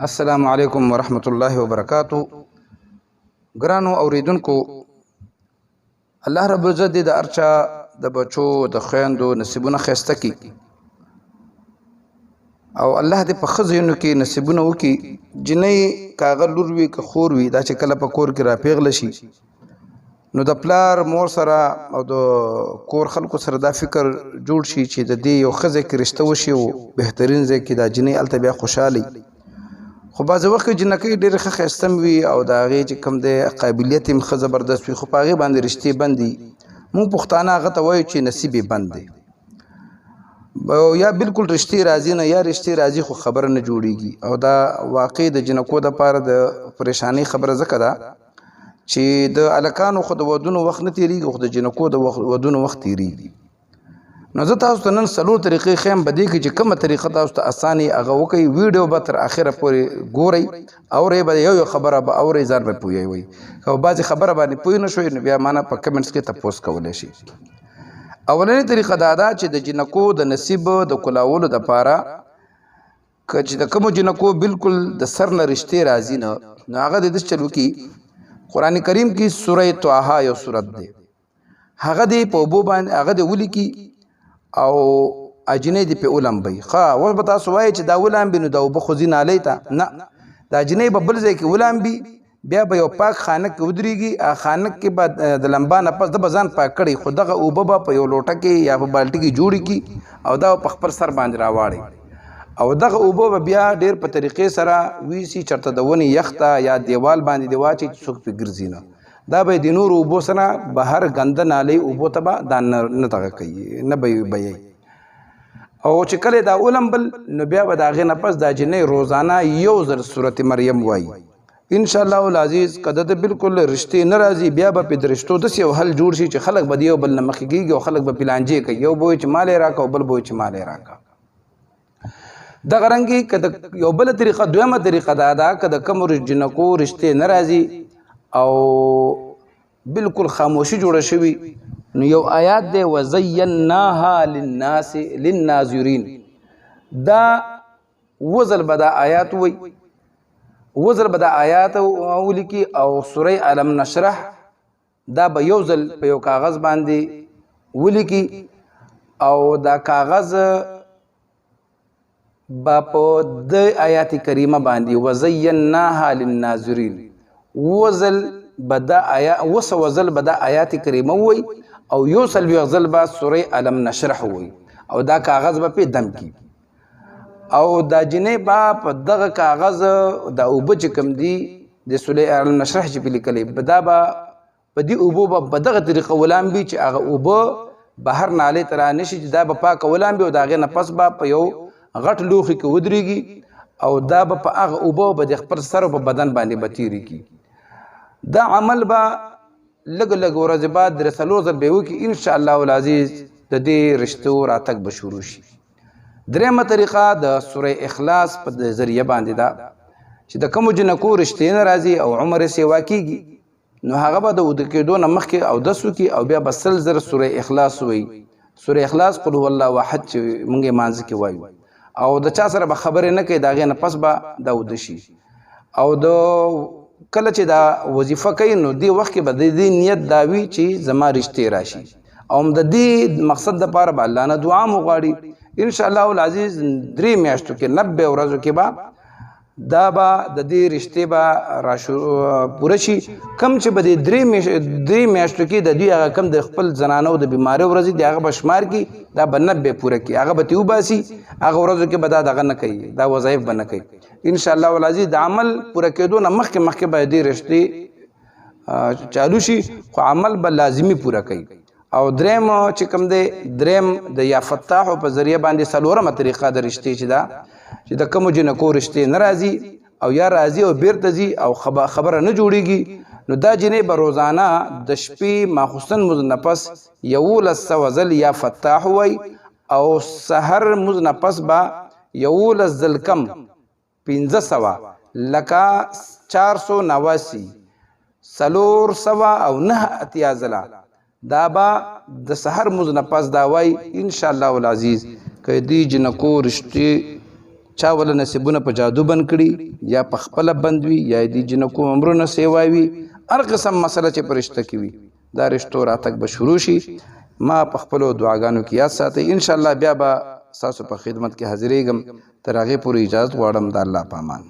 السلام علیکم ورحمۃ اللہ وبرکاتہ. ګرانو اوریدونکو، الله رب العزت د ارچا د بچو د خويندو نصیبونه خسته کی او الله دې په خزینو کې نصیبونه وکي. جنې کاغه لور وی که خور وی دا چې کله په کور کې را پیغله شي نو د پلار مور سره او د کور خلکو سره دا فکر جوړ شي چې د دې یو خزه کې رشته وشي او بهترین ځای کې دا جنې الته بیا خوشحالي. خو بعض وخت جنکې ډېر ښه ښایسته وي او د هغې چې کوم دی قابلیت هم ښه زبردست وي، خو په هغې باندې رشتې بند دي. مونږ پښتانه هغه ته وایو چې نصیب یې بند دی. یا بالکل رشتې راځي نه یا رشتې راځي خو خبره نه جوړېږي. او دا واقع د جنکو دپاره د پریشانۍ خبره ځکه ده چې د هلکانو خو د ودونو وخت نه تېرېږي خو د جنکو د ودونو وخت تېرېږي. نو زه تاسو ته نن څلور طریقې ښیم په دې کې چې کومه طریقه تاسو ته اساني هغه وکئ. ویډیو به تر اخره پورې ګورئ، اورئ به یو خبره به اورئ، ځان به پوهوئ. که بعضې خبره باندې پوه نه شوئ نو بیا مانه په کمنټس کې تپوس کولی شئ. اولنۍ طریقه دا ده چې د جنکو د نصیب د کلاولو دپاره که چې د کومو جنکو بالکل د سر نه رشتې راځي نه نو هغه د داسې چل وکړي. قرآن کریم کې سوره طه یو سورت دی، هغه دی په اوبو باندې هغه دی ولیکي او اجنې دې پې ولمبئ. ښه اوس به تاسو وایئ چې دا ولامبي نو دا اوبه خو ځي نالۍ ته. نه، دا اجنې به بل ځای کې ولامبي، بیا به یو پاک خانک کې ودرېږي. هغه خانک کې به د لمبا نه پس ده به ځان پاک کړی، خو دغه اوبه به په یو لوټه کې یا په بالټي کې جوړې کړي او دا په خپل سر باندې راواړئ او دغه اوبه به بیا ډېر په طریقې سره ویسي چېرته د ونې یخ ته یا دیوال باندې دې واچئ چې څوک پرې ګرځي نه. دا به د نورو اوبو سره بهر ګنده نالۍ اوبو ته به دا نه دغه کوي، نه به یې بیئ. او چې کله دا ولمبل نو بیا به د هغې نه پس دا جنۍ روزانه یو ځل سورت مریم وایي. انشاءالله العزیز که د بالکل رشتې نه راځي بیا به پې د رشتو داسې یو حل جوړ شي چې خلک به د یو بل نه مخکې کېږي او خلک به پې لانجې کوي. یو به وایي چې مال یې راکړه او بل به وایي چې مال یې راکړه. دغه رنګې که د یو بله طریقه دویمه طریقه دا ده که د کومو جنکو رشتې نه راځي او بالکل خاموشي جوړه شوي نو یو آیات دی وزیناها للناظرین. دا وزل به دا آیات وی، وزل به دا آیات ولیکي او سوره علم نشرح دا به یو ځل په یو کاغذ باندې ولیکي او دا کاغذ به په د آیات کریمه باندې وزیناها للناظرین وزل به دا وزل به دا آیات کریمه وی او یو څلوېښت ځل به سوره علم نشرح وی او دا کاغذ به پې دم کی او دا جنۍ به په دغه کاغذ دا اوبه چې کوم دي د سوره علم نشرح چې پې لیکلی دا به په دې اوبو به په دغه طریقه ولامبي چې هغه اوبه بهر نالۍ ته رانشي چې دا به پاکه ولامبي او د هغې نه پس به په یو غټ لوښي کې ودرېږي او دا به په هغه اوبه به د خپل سر په بدن باندې به تېرېږي. دا عمل به لږ لږ ورځې بعد درې څلور ځل به یې وکړي. انشاءالله العزیز د دې رشتو راتګ به شروع شي. درېیمه طریقه د سوره اخلاص په ذریعه باندې ده چې د کومو جنکو رشتې نه راځي او عمر یې سیوا کېږي نو هغه به د وده کېدو نه مخکې اودس وکړي او بیا به 100 ځله سوره اخلاص وایي. سوره اخلاص قل هو الله احد چې موږ یې مانځه کې وایو او د چا سره به خبرې نه کوي، د هغې نه پس به دا وده شي. او د کله چې دا وظیفه کوي نو دې وخت کې به د دې نیت دا وي چې زما رشتې راشي او د دې مقصد دپاره به الله نه دعا مو غواړي. انشاءالله العزیز 3 میاشتو کې 90 ورځو کې به دا به د دې رشتې به پوره شي. کم چې به د 3 میاشتو کې د دوی هغه کم د خپل زنانو د بیمارۍ ورځې دي هغه به شمار کړي، دا به 90 پوره کړي، هغه به ترې وباسي. هغه ورځو کې به دا دغه نه کوي، دا وظایف به نه کوي. انشاءالله العزیز د عمل پوره کېدو نه مخکې به دې رشتې چالو شي خو عمل به لازمي پوره کوي. او دریم چې کوم دی دریم د یا فتاحو په ذریعه باندې څلورمه طریقه د رشتې چې ده چې د کومو جنکو رشتې نه راځي او یا راځي او بیرته ځي او خبره نه جوړېږي نو دا جنۍ به روزانه د شپې ماخوستن مونځ نه پس 1100 ځل یا فتاح وایي او سحر مونځ نه پس به 11 ځل کم 1500 لکه 489 400 او 9 ځله دا به د سحر مونځ نه پس دا وایي. انشاءالله العزیز که دې جنکو رشتې چا ول نصیبونه په جادو بند کړي یا په خپل بند وي یا د جنکو عمرونه سیواوي هر قسم مسله چې پرشته کی وي دا رشتو راتک به شروع شي ما په خپل دعاګانو کې یاد ساتي ان شاء الله بیا به تاسو په خدمت کې حاضرېږم تر هغه پورې اجازه غواړم د الله په امان